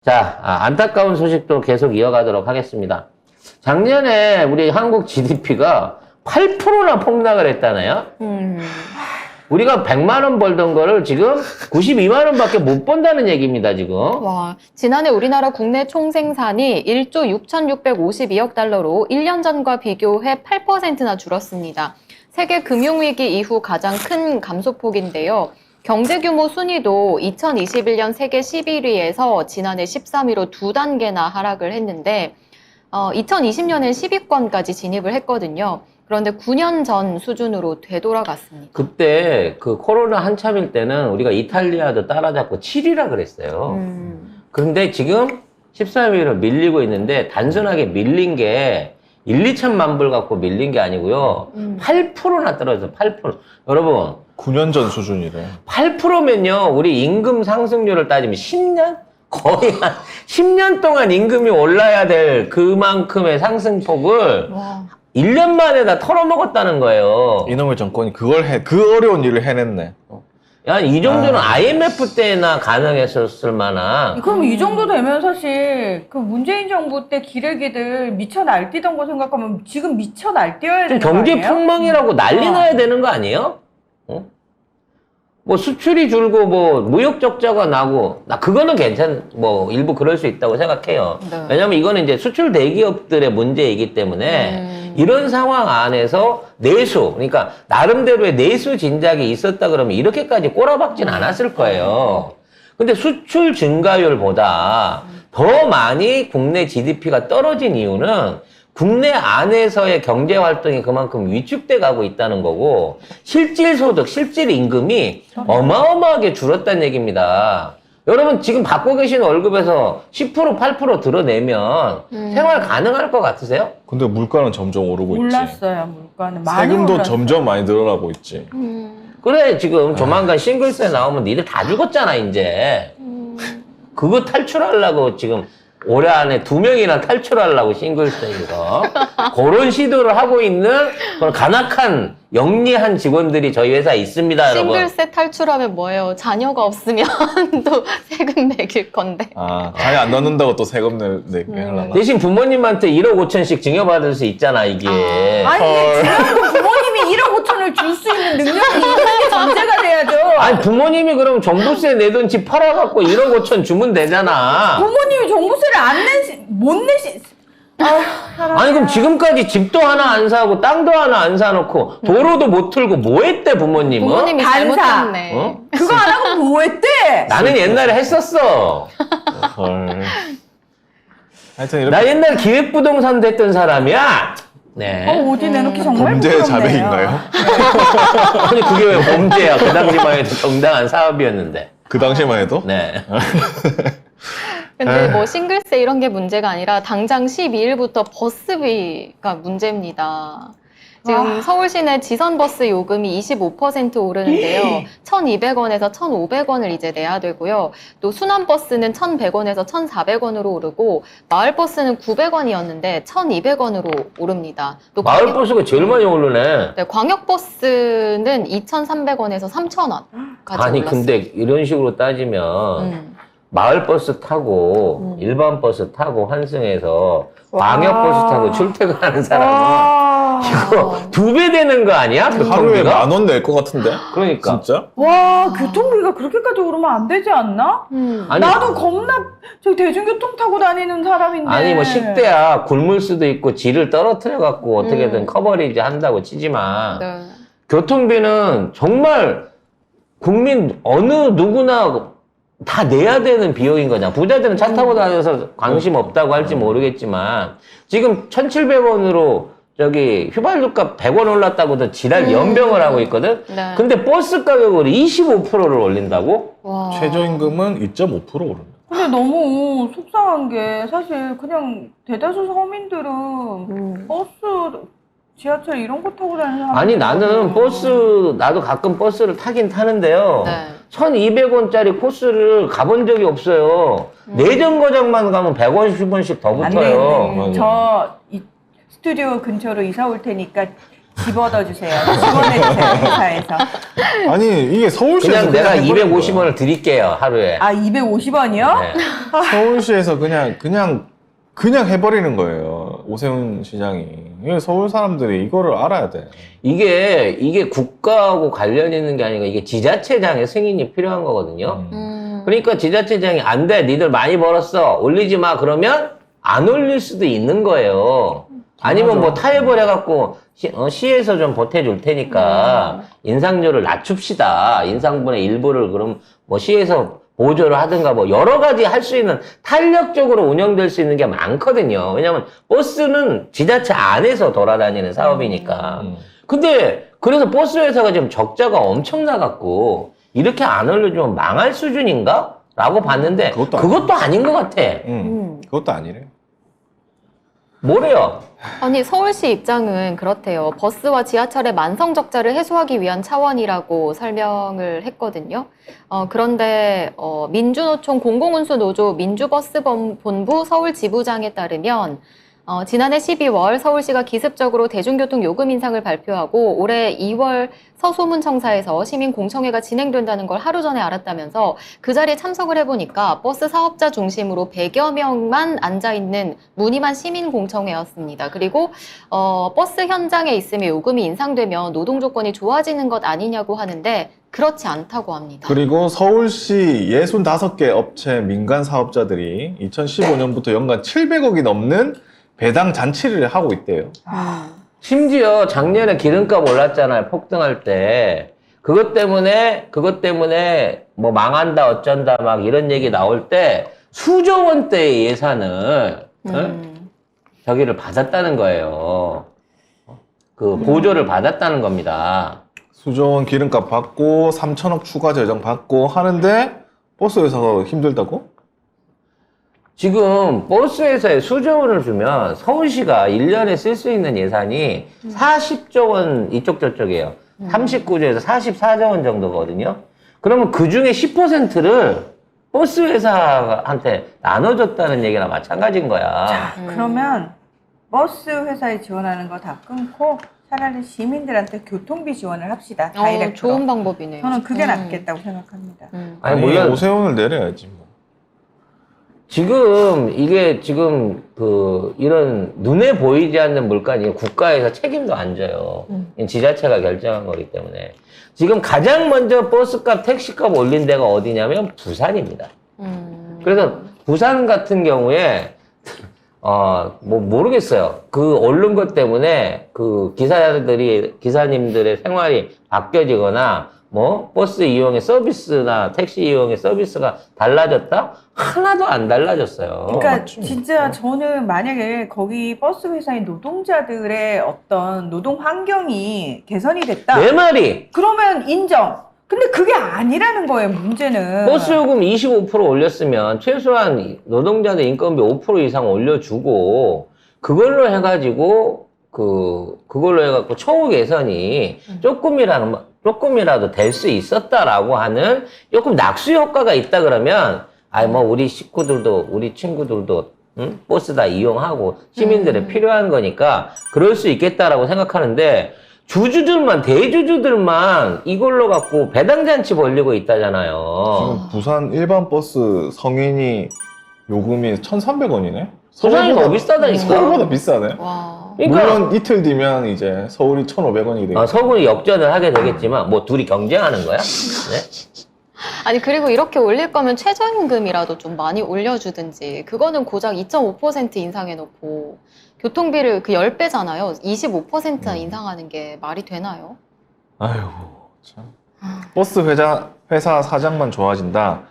자, 안타까운 소식도 계속 이어가도록 하겠습니다. 작년에 우리 한국 GDP가 8%나 폭락을 했다네요. 우리가 100만 원 벌던 거를 지금 92만 원밖에 못 번다는 얘기입니다, 지금. 와, 지난해 우리나라 국내 총생산이 1조 6,652억 달러로 1년 전과 비교해 8%나 줄었습니다. 세계 금융위기 이후 가장 큰 감소폭인데요. 경제 규모 순위도 2021년 세계 11위에서 지난해 13위로 2단계나 하락을 했는데 2020년엔 10위권까지 진입을 했거든요. 그런데 9년 전 수준으로 되돌아갔습니다. 그때 그 코로나 한참일 때는 우리가 이탈리아도 따라잡고 7위라 그랬어요. 그런데 지금 13위로 밀리고 있는데 단순하게 밀린 게 1, 2천만 불 갖고 밀린 게 아니고요. 8%나 떨어져서 8%. 여러분 9년 전 수준이래. 8%면요. 우리 임금 상승률을 따지면 10년? 거의 한 10년 동안 임금이 올라야 될 그만큼의 상승폭을 와. 1년 만에 다 털어먹었다는 거예요. 이놈의 정권이 그 어려운 일을 해냈네. 이 정도는 IMF 때나 가능했었을 만한. 그럼 이 정도 되면 사실 그 문재인 정부 때 기레기들 미쳐 날뛰던 거 생각하면 지금 미쳐 날뛰어야 되는 거 경제 아니에요? 폭망이라고 난리 나야 되는 거 아니에요? 뭐 수출이 줄고 뭐 무역 적자가 나고 그거는 뭐 일부 그럴 수 있다고 생각해요. 네. 왜냐면 이거는 이제 수출 대기업들의 문제이기 때문에 이런 상황 안에서 내수, 그러니까 나름대로의 내수 진작이 있었다 그러면 이렇게까지 꼬라박진 않았을 거예요. 근데 수출 증가율보다 더 많이 국내 GDP가 떨어진 이유는 국내 안에서의 경제 활동이 그만큼 위축돼 가고 있다는 거고 실질 소득, 실질 임금이 어마어마하게 줄었다는 얘기입니다. 여러분 지금 받고 계신 월급에서 10%, 8% 드러내면 생활 가능할 것 같으세요? 근데 물가는 점점 오르고 있지. 올랐어요, 물가는. 많이 세금도 올랐어요. 점점 많이 늘어나고 있지. 그래 지금 조만간 싱글세 나오면 니들 다 죽었잖아 이제. 그거 탈출하려고 지금 올해 안에 2명이나 탈출하려고 싱글세 이거 그런 시도를 하고 있는 그런 간악한 영리한 직원들이 저희 회사에 있습니다. 여러분. 싱글세 탈출하면 뭐예요? 자녀가 없으면 또 세금 매길 건데. 자기 안 넣는다고 또 세금 내게 하려나? 대신 부모님한테 1억 5천씩 증여받을 수 있잖아 이게. 아니, 중요한 부모님이 1억 5천을 줄 수 있는 능력이 있는 게 전제가 돼야죠. 아니 부모님이 그럼 종부세 내던 집 팔아갖고 1억 5천 주면 되잖아. 부모님이 종부세를 못 내시. 아니 그럼 지금까지 집도 하나 안 사고 땅도 하나 안 사놓고 도로도 못 틀고 뭐 했대 부모님은? 부모님이 반사. 잘못했네. 어? 그거 안 하고 뭐 했대? 나는 옛날에 했었어. 헐. 하여튼 이렇게 나 옛날 기획부동산도 했던 사람이야. 네. 어디 내놓기 정말 범죄의 부끄럽네요. 자백인가요? 아니 그게 왜 범죄야? 그 당시만 해도 정당한 사업이었는데. 그 당시만 해도? 네. 근데 뭐 싱글세 이런 게 문제가 아니라 당장 12일부터 버스비가 문제입니다. 지금 서울 시내 지선버스 요금이 25% 오르는데요. 1,200원에서 1,500원을 이제 내야 되고요. 또 순환버스는 1,100원에서 1,400원으로 오르고 마을버스는 900원이었는데 1,200원으로 오릅니다. 또 마을버스가 제일 많이 오르네. 네, 광역버스는 2,300원에서 3,000원까지 아니 올랐어요. 근데 이런 식으로 따지면 마을버스 타고 일반 버스 타고 환승해서 광역버스 타고 출퇴근하는 사람은 이거 2배 되는 거 아니야? 하루에 교통비가? 10,000원 낼 것 같은데? 그러니까. 진짜? 와, 교통비가 그렇게까지 오르면 안 되지 않나? 아니, 나도 겁나 저기 대중교통 타고 다니는 사람인데. 아니 뭐 10대야 굶을 수도 있고 질을 떨어뜨려 갖고 어떻게든 커버리지 한다고 치지만 네. 교통비는 정말 국민 어느 누구나 다 내야 되는 비용인 거냐. 부자들은 차 타고 다녀서 관심 없다고 할지 모르겠지만 지금 1,700원으로 저기 휘발유값 100원 올랐다고도 지랄 연병을 하고 있거든. 네. 근데 버스 가격을 25%를 올린다고? 와. 최저임금은 2.5% 오른다. 근데 너무 속상한 게 사실 그냥 대다수 서민들은 버스, 지하철 이런 거 타고 다니는 사람 아니 나는 나도 가끔 버스를 타긴 타는데요. 네. 1,200원짜리 코스를 가본 적이 없어요. 내정거장만 가면 150원씩 더 안 붙어요. 되는데 저 이 스튜디오 근처로 이사 올 테니까 집어넣어주세요. 집어내주세요, 회사에서. 아니 이게 서울시에서 그냥 내가 해버리는 250원을 드릴게요, 하루에. 아, 250원이요? 네. 거야. 서울시에서 그냥 해버리는 거예요. 오세훈 시장이. 이게 서울 사람들이 이거를 알아야 돼. 이게 국가하고 관련 있는 게 아니고 이게 지자체장의 승인이 필요한 거거든요. 그러니까 지자체장이 안 돼, 니들 많이 벌었어, 올리지 마 그러면 안 올릴 수도 있는 거예요. 아니면 뭐 타협을 해갖고 시에서 좀 보태줄 테니까 인상률을 낮춥시다. 인상분의 일부를 그럼 뭐 시에서 보조를 하든가 뭐 여러 가지 할 수 있는 탄력적으로 운영될 수 있는 게 많거든요. 왜냐면 버스는 지자체 안에서 돌아다니는 사업이니까. 근데 그래서 버스 회사가 지금 적자가 엄청 나갖고 이렇게 안 올려주면 망할 수준인가? 라고 봤는데 그것도 아닌 것 같아. 그것도 아니래. 뭐래요? 아니, 서울시 입장은 그렇대요. 버스와 지하철의 만성 적자를 해소하기 위한 차원이라고 설명을 했거든요. 그런데 민주노총 공공운수노조 민주버스본부 서울지부장에 따르면 지난해 12월 서울시가 기습적으로 대중교통 요금 인상을 발표하고 올해 2월 서소문청사에서 시민공청회가 진행된다는 걸 하루 전에 알았다면서 그 자리에 참석을 해보니까 버스 사업자 중심으로 100여 명만 앉아있는 무늬만 시민공청회였습니다. 그리고 버스 현장에 있으며 요금이 인상되면 노동 조건이 좋아지는 것 아니냐고 하는데 그렇지 않다고 합니다. 그리고 서울시 65개 업체 민간 사업자들이 2015년부터 연간 700억이 넘는 배당 잔치를 하고 있대요. 심지어 작년에 기름값 올랐잖아요. 폭등할 때. 그것 때문에 뭐 망한다 어쩐다 막 이런 얘기 나올 때 수조 원대의 예산을 저기를 받았다는 거예요. 그 보조를 받았다는 겁니다. 수조 원 기름값 받고 3천억 추가 재정 받고 하는데 버스 회사가 힘들다고? 지금 버스 회사에 수조 원을 주면 서울시가 1년에 쓸 수 있는 예산이 40조 원 이쪽 저쪽이에요. 39조에서 44조 원 정도거든요. 그러면 그 중에 10%를 버스 회사한테 나눠줬다는 얘기랑 마찬가지인 거야. 자, 그러면 버스 회사에 지원하는 거 다 끊고 차라리 시민들한테 교통비 지원을 합시다. 다이렉트로. 좋은 방법이네요. 저는 그게 낫겠다고 생각합니다. 아니, 물론 오세훈을 내려야지 뭐. 이게 지금 이런 눈에 보이지 않는 물가는 국가에서 책임도 안 져요. 지자체가 결정한 거기 때문에. 지금 가장 먼저 버스값, 택시값 올린 데가 어디냐면 부산입니다. 그래서 부산 같은 경우에 뭐 모르겠어요. 그 오른 것 때문에 그 기사님들의 생활이 바뀌어지거나 뭐 버스 이용의 서비스나 택시 이용의 서비스가 달라졌다? 하나도 안 달라졌어요. 그러니까 진짜 저는 만약에 거기 버스 회사의 노동자들의 어떤 노동 환경이 개선이 됐다. 내 말이 그러면 인정. 근데 그게 아니라는 거예요, 문제는. 버스 요금 25% 올렸으면 최소한 노동자들 인건비 5% 이상 올려주고 그걸로 해가지고 처우 개선이 조금이라도 될 수 있었다라고 하는 조금 낙수 효과가 있다 그러면 뭐 우리 식구들도 우리 친구들도 버스 다 이용하고 시민들의 필요한 거니까 그럴 수 있겠다라고 생각하는데 대주주들만 이걸로 갖고 배당잔치 벌리고 있다잖아요. 지금 부산 일반 버스 성인이 요금이 1,300원이네? 부산이 더 비싸다니까. 서울보다 비싸네. 와. 그러니까 물론 이틀 뒤면 이제 서울이 1,500원이 되겠죠. 서울이 역전을 하게 되겠지만 뭐 둘이 경쟁하는 거야? 네? 아니, 그리고 이렇게 올릴 거면 최저임금이라도 좀 많이 올려주든지, 그거는 고작 2.5% 인상해놓고, 교통비를 그 10배잖아요. 25% 인상하는 게 말이 되나요? 아이고, 참. 버스 회사 사장만 좋아진다.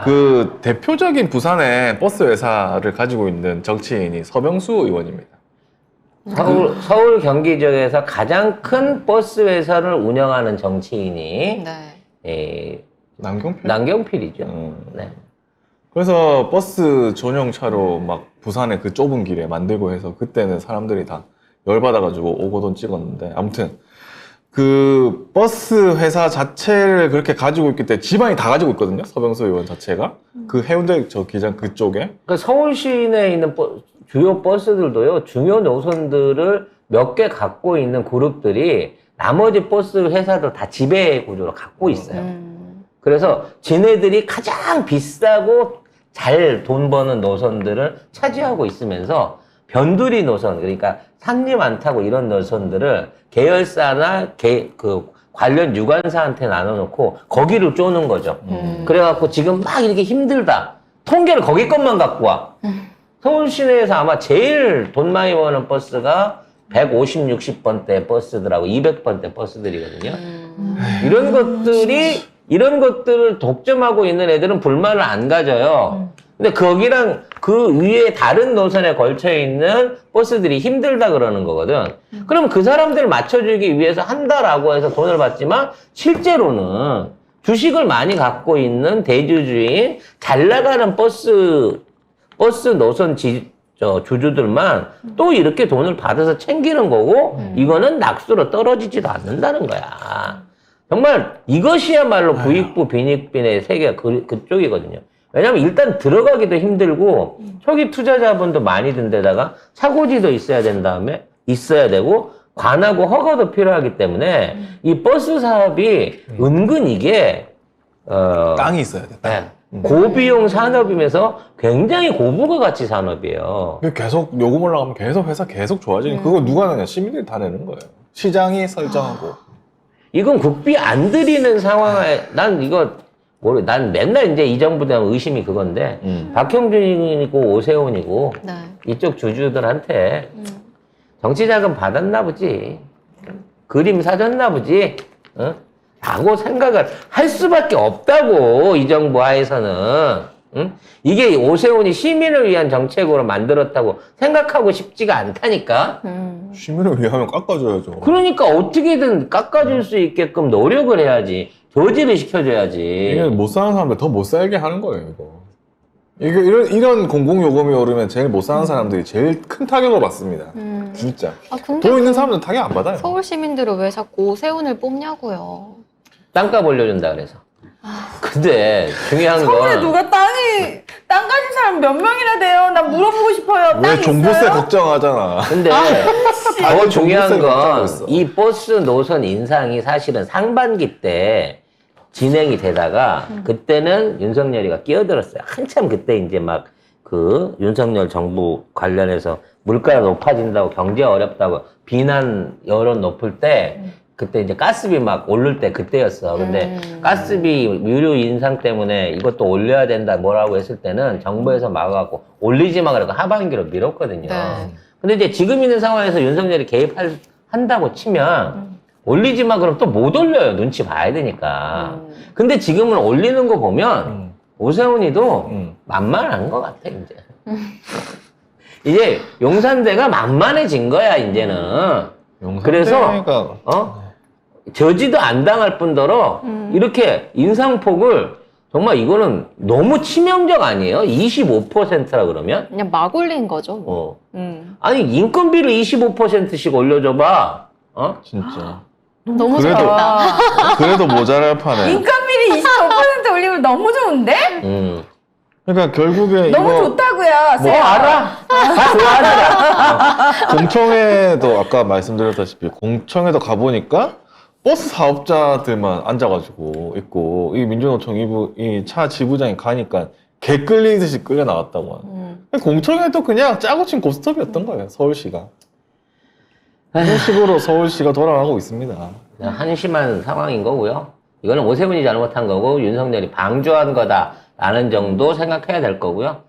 그 대표적인 부산의 버스 회사를 가지고 있는 정치인이 서병수 의원입니다. 서울 경기 지역에서 가장 큰 버스 회사를 운영하는 정치인이 네. 남경필이죠. 네. 그래서 버스 전용차로 막 부산의 그 좁은 길에 만들고 해서 그때는 사람들이 다 열받아가지고 오고돈 찍었는데 아무튼 그 버스 회사 자체를 그렇게 가지고 있기 때문에 지방이 다 가지고 있거든요. 서병수 의원 자체가. 그 해운대 저 기장 그쪽에. 그러니까 서울 시내에 있는 주요 버스들도요, 중요 노선들을 몇 개 갖고 있는 그룹들이 나머지 버스 회사들 다 지배 구조로 갖고 있어요. 그래서 지네들이 가장 비싸고 잘 돈 버는 노선들을 차지하고 있으면서 변두리 노선, 그러니까 산림 안 타고 이런 노선들을 계열사나 관련 유관사한테 나눠놓고 거기를 쪼는 거죠. 그래갖고 지금 막 이렇게 힘들다. 통계를 거기 것만 갖고 와. 서울 시내에서 아마 제일 돈 많이 버는 버스가 150, 60번대 버스들하고 200번대 버스들이거든요. 이런 것들을 독점하고 있는 애들은 불만을 안 가져요. 근데 거기랑 그 위에 다른 노선에 걸쳐 있는 버스들이 힘들다 그러는 거거든. 그럼 그 사람들을 맞춰주기 위해서 한다라고 해서 돈을 받지만 실제로는 주식을 많이 갖고 있는 대주주인 잘 나가는 버스 노선 주주들만 또 이렇게 돈을 받아서 챙기는 거고 이거는 낙수로 떨어지지도 않는다는 거야. 정말 이것이야말로 부익부 빈익빈의 세계가 그쪽이거든요. 왜냐면 일단 들어가기도 힘들고 초기 투자 자본도 많이 든 데다가 차고지도 있어야 되고 관하고 허가도 필요하기 때문에 이 버스 사업이 은근 이게 땅이 있어야 돼. 땅. 네, 고비용 산업이면서 굉장히 고부가 가치 산업이에요. 근데 계속 요금 올라가면 계속 회사 계속 좋아지니 그거 누가 내냐? 시민들이 다 내는 거예요. 시장이 설정하고. 이건 국비 안 들이는 상황에 난 맨날 이제 이 정부 되면 의심이 그건데 박형준이고 오세훈이고 네. 이쪽 주주들한테 정치 자금 받았나 보지. 그림 사줬나 보지. 어? 라고 생각을 할 수밖에 없다고, 이 정부 하에서는. 응? 이게 오세훈이 시민을 위한 정책으로 만들었다고 생각하고 싶지가 않다니까. 시민을 위하면 깎아줘야죠. 그러니까 어떻게든 깎아줄 수 있게끔 노력을 해야지. 저지를 시켜줘야지. 이게 못 사는 사람들 더 못 살게 하는 거예요, 이거. 이런 공공요금이 오르면 제일 못 사는 사람들이 제일 큰 타격을 받습니다. 진짜. 아, 근데 돈 있는 사람들은 타격 안 받아요. 서울 시민들은 왜 자꾸 오세훈을 뽑냐고요. 땅값 올려준다 그래서. 근데 중요한 서울에 건 누가 땅 가진 사람 몇 명이나 돼요? 나 물어보고 싶어요. 땅 왜 종부세 있어요? 걱정하잖아. 근데 더 아니, 중요한 종부세를 건 걱정하고 있어. 이 버스 노선 인상이 사실은 상반기 때 진행이 되다가 그때는 윤석열이가 끼어들었어요. 한참 그때 이제 막 그 윤석열 정부 관련해서 물가가 높아진다고 경제 어렵다고 비난 여론 높을 때 그때 이제 가스비 막 오를 때 그때였어. 근데 가스비 유류 인상 때문에 이것도 올려야 된다 뭐라고 했을 때는 정부에서 막아갖고 올리지 마 그러고 하반기로 밀었거든요. 네. 근데 이제 지금 있는 상황에서 윤석열이 개입한다고 치면 올리지 마 그럼 또 못 올려요. 눈치 봐야 되니까. 근데 지금은 올리는 거 보면 오세훈이도 만만한 것 같아, 이제. 이제 용산대가 만만해진 거야, 이제는. 그래서 저지도 안 당할 뿐더러 이렇게 인상폭을 정말 이거는 너무 치명적 아니에요? 25%라 그러면? 그냥 막 올린 거죠. 뭐. 아니 인건비를 25%씩 올려줘봐. 진짜. 너무 그래도- 좋겠다. 그래도 모자랄 판에. 인건비를 25% 올리면 너무 좋은데? 그러니까 결국에 너무 이거 좋다고요. 뭐 알아? 다 좋아하더라. 공청회도 아까 말씀드렸다시피 공청회도 가보니까 버스 사업자들만 앉아가지고 있고 이 민주노총 이 차 지부장이 가니까 개 끌리듯이 끌려 나왔다고 하는. 공청회도 그냥 짜고 친 고스톱이었던 거예요. 서울시가. 이런 식으로 서울시가 돌아가고 있습니다. 그냥 한심한 상황인 거고요. 이거는 오세훈이 잘못한 거고 윤석열이 방조한 거다라는 정도 생각해야 될 거고요.